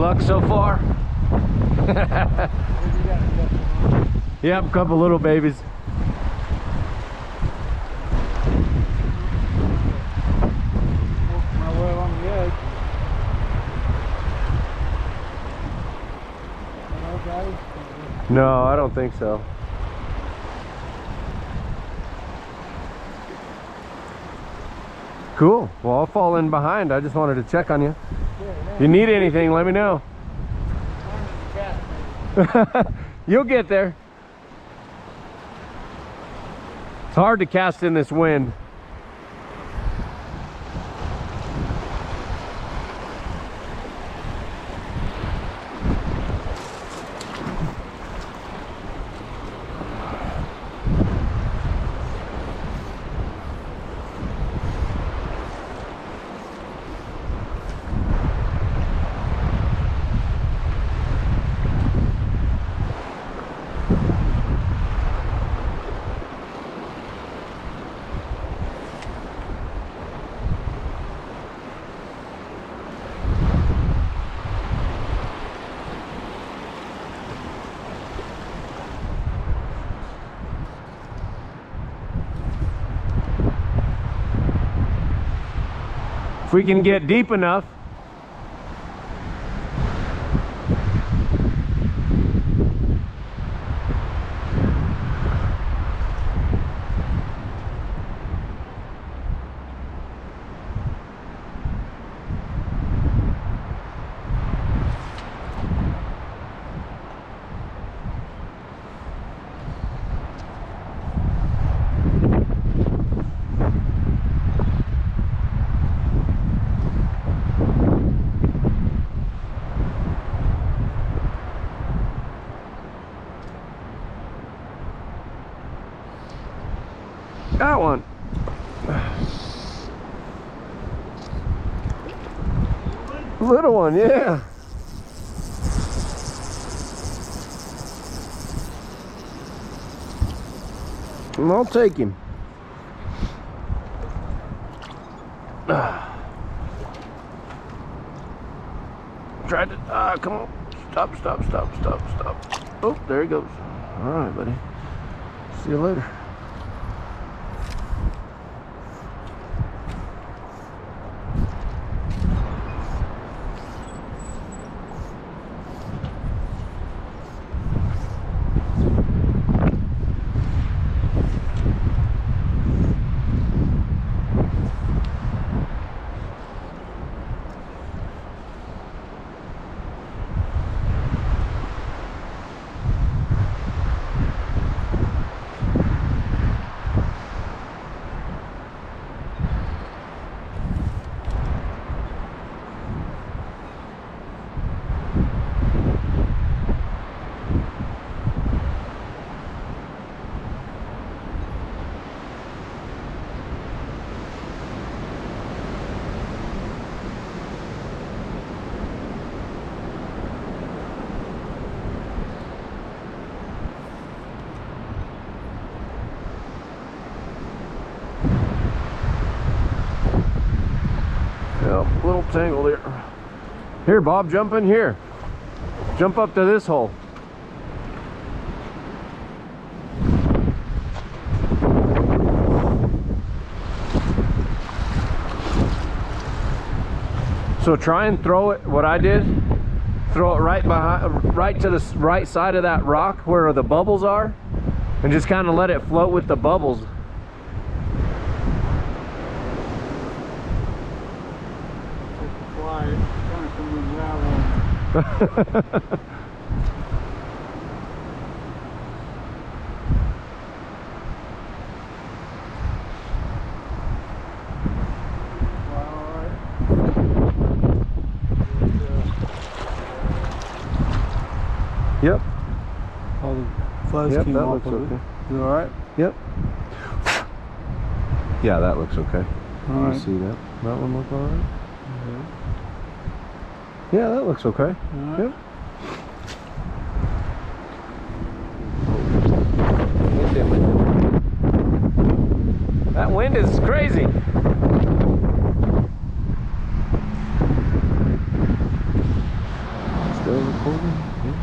luck so far? Yep, a couple little babies. My way along the edge. Hello, guys. No, I don't think so. Cool. Well, I'll fall in behind. I just wanted to check on you. If you need anything, let me know. You'll get there. It's hard to cast in this wind. If we can get deep enough. Got one. Little one, yeah. And I'll take him. Tried to, come on. Stop. Oh, there he goes. All right, buddy. See you later. Little tangle there. Here, Bob, jump in here. Jump up to this hole. So try and throw it, what I did, throw it right behind, right to the right side of that rock where the bubbles are, and just kind of let it float with the bubbles. Yep. All the fuzz Yep, came that off looks of okay. it. You all right? Yep. Yeah, that looks okay. All You right. see that? That one look all right? Yeah, that looks okay. All right. Yep. That wind is crazy. recording? Yeah.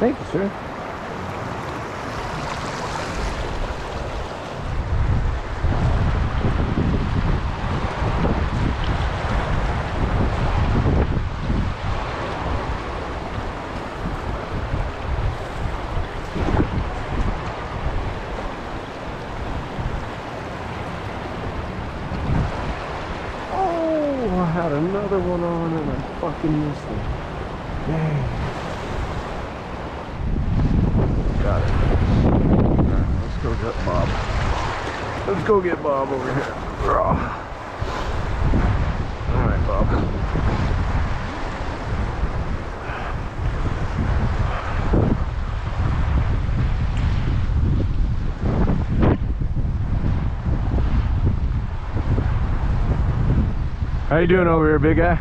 Thank you, sir. Oh, I had another one on and I fucking missed it. Dang. Got it. Alright, let's go get Bob. Let's go get Bob over here. Alright, Bob. How you doing over here, big guy?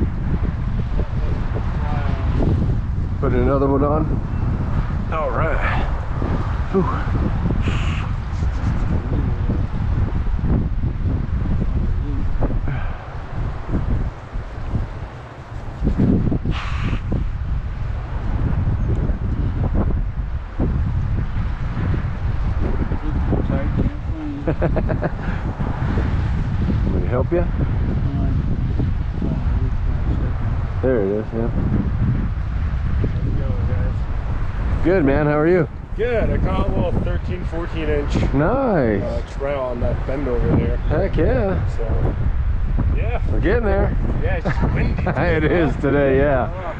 Put another one on. All right. Whew. Let me help you. There it is, yeah. How's it going, guys? Good, man. How are you? Good. I caught a little 13, 14 inch Nice. trout on that bend over there. Heck yeah. So, yeah. We're getting there. Yeah, it's just windy. It is today, yeah.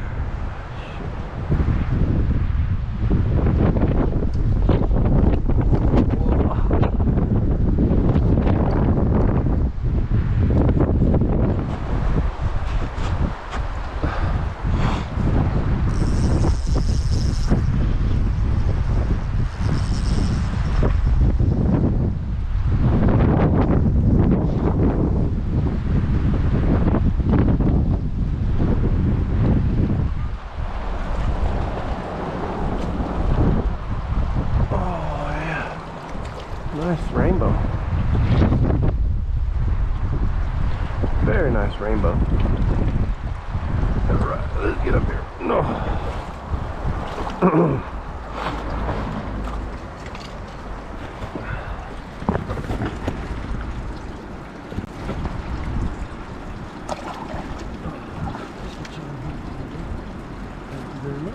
Nice rainbow. Very nice rainbow. Alright, let's get up here. No. Thank you very much.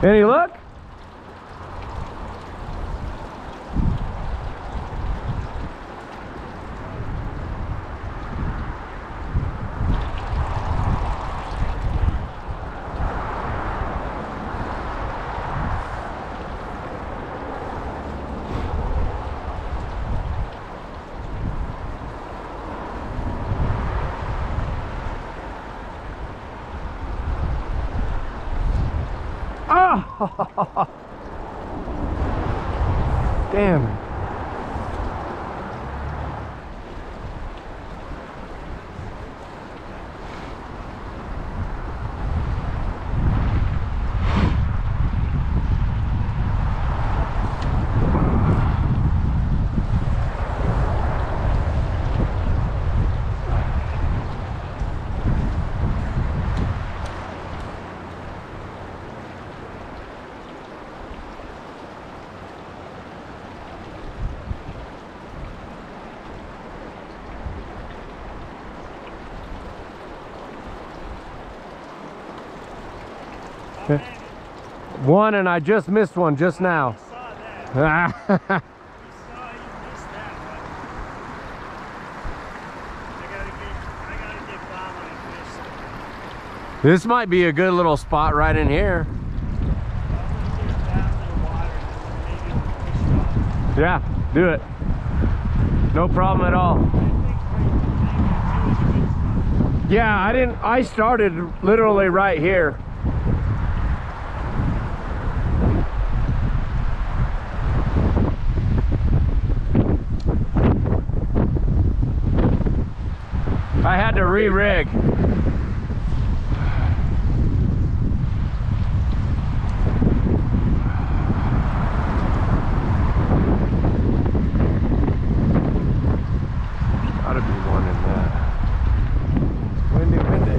Any luck? Oh! Damn it. One, and I just missed one just now. I saw that. We saw you missed that one. I gotta get Bob on fish. This might be a good little spot right in here. I'm gonna get down to the water and maybe we'll fish it off. Yeah, do it. No problem at all. I think right is a good spot. Yeah, I started literally right here. I had to re-rig. Gotta be one in that. Windy, windy.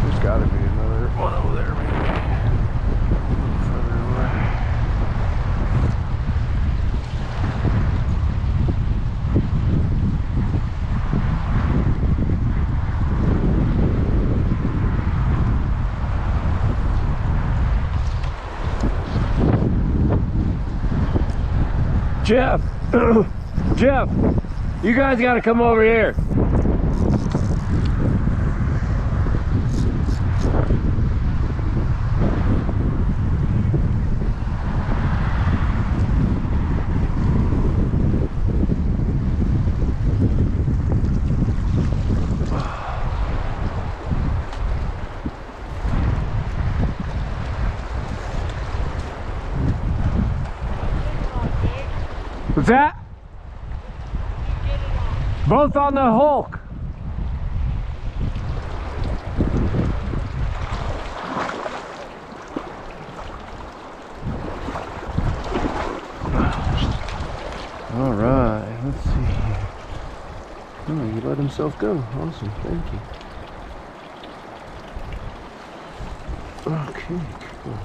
There's gotta be another one over there, maybe. Further away. Jeff, Jeff, you guys got to come over here. What's that? Both on the Hulk. All right, let's see here. Oh, he let himself go. Awesome, thank you. Okay, cool.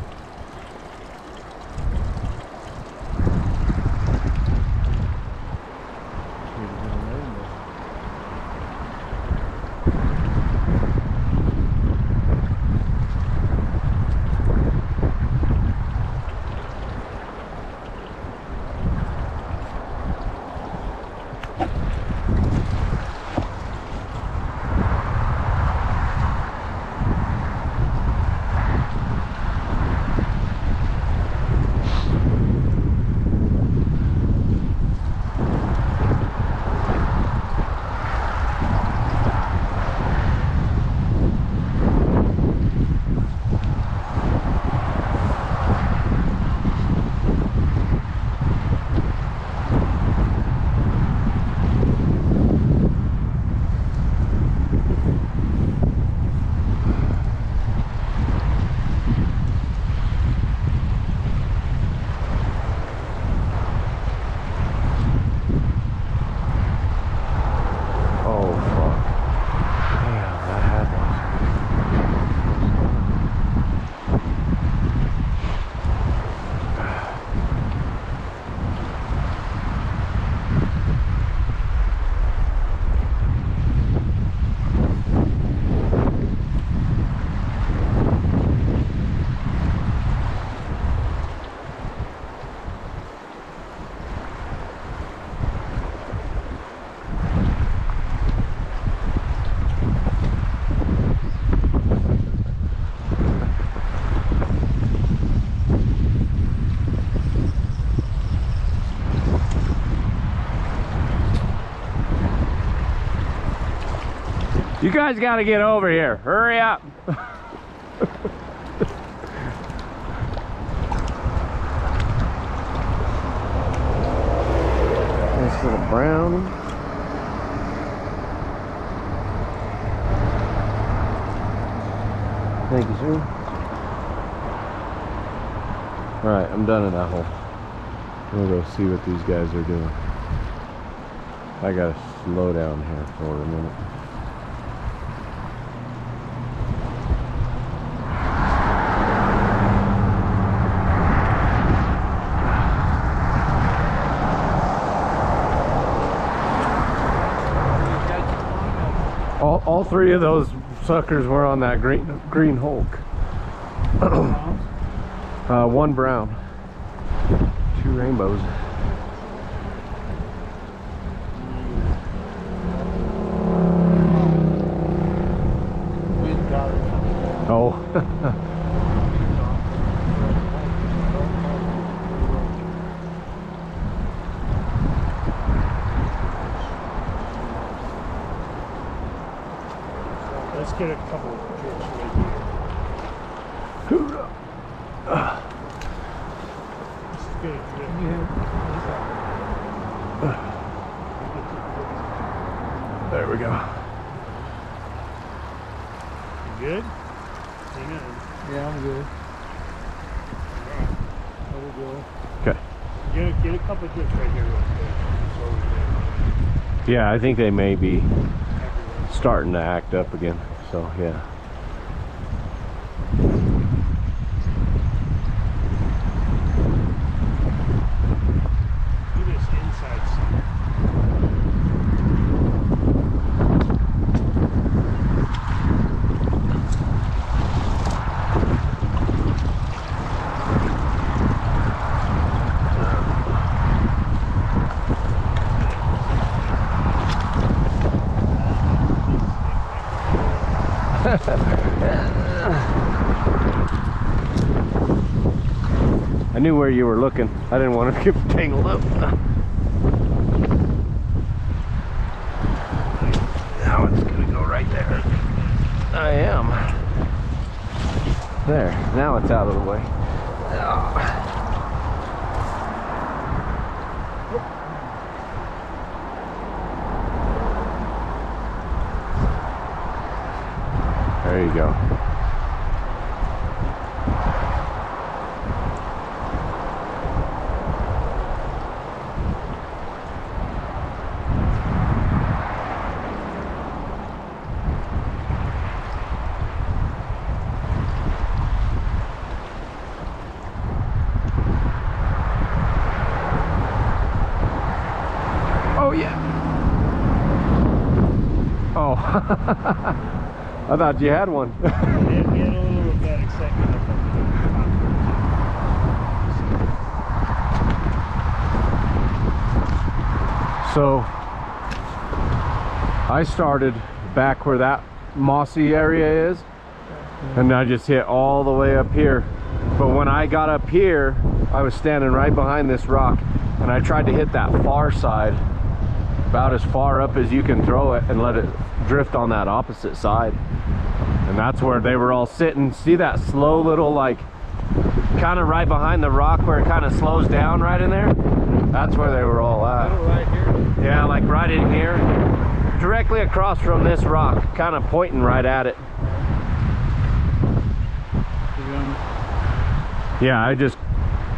You guys got to get over here. Hurry up. Nice little brown. Thank you, sir. All right, I'm done in that hole. We'll go see what these guys are doing. I gotta slow down here for a minute. All three of those suckers were on that green Hulk. One brown, 2 rainbows. Oh. Let's get a couple of trips right here. This is good. There we go. You good? Hang on. Yeah, I'm good. We'll go. Okay. Get a couple of trips right here real quick. So we can Yeah, I think they may be everywhere. starting to act up again. So yeah. Do this inside center. I knew where you were looking. I didn't want to get tangled up. Now it's gonna go right there. I am. There. Now it's out of the way. There you go. Oh yeah. Oh. I thought you had one. We had a little bad excitement up So I started back where that mossy area is, and I just hit all the way up here. But when I got up here, I was standing right behind this rock, and I tried to hit that far side, about as far up as you can throw it, and let it drift on that opposite side. And that's where they were all sitting. See that slow little, like, kind of right behind the rock where it kind of slows down right in there? That's where they were all at. Right here. Yeah, like right in here, directly across from this rock, kind of pointing right at it. Yeah, I just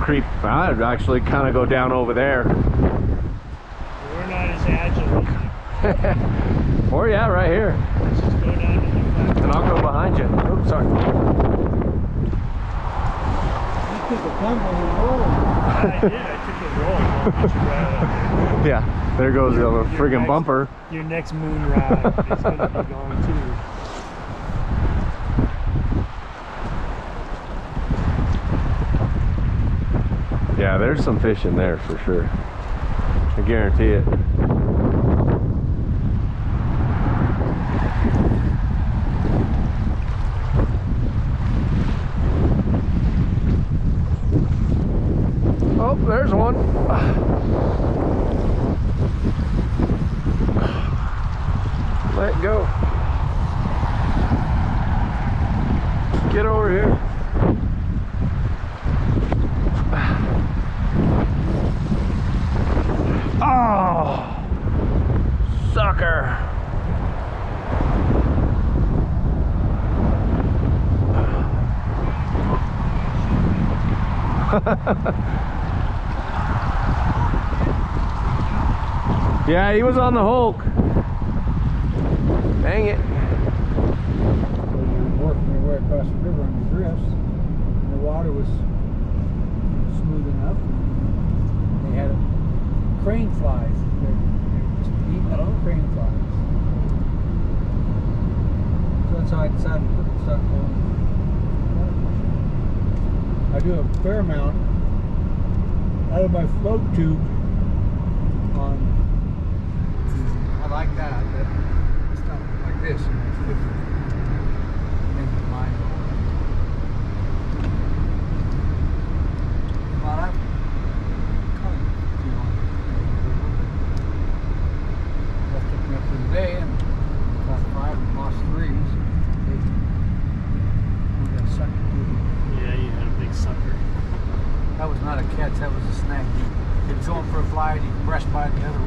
I'd actually kind of go down over there. We're not as agile as you. Or yeah, right here. Let's just go down to the back. And I'll go behind you. Oops, sorry. You took a tumble and roll. I did. I took a roll. I'll get you right up there. Yeah, there goes the friggin' next- bumper. Your next moon ride is going to be going too. Yeah, there's some fish in there for sure. I guarantee it. Oh, there's one. Let go. Yeah, he was on the Hulk. Dang it. We were working our way across the river on the drifts. And the water was smooth enough. They had crane flies. They were just eating up crane flies. So that's how I decided to start going. I do a fair amount out of my float tube on. I like that. It's not like this. You know, it's different. Make your mind go. But I've kind of, you know, left up me up for the day and caught 5 and lost 3s. We got sucked through. Yeah, you had a big sucker. That was not a catch, that was a snag. He was going for a fly and he brushed by the other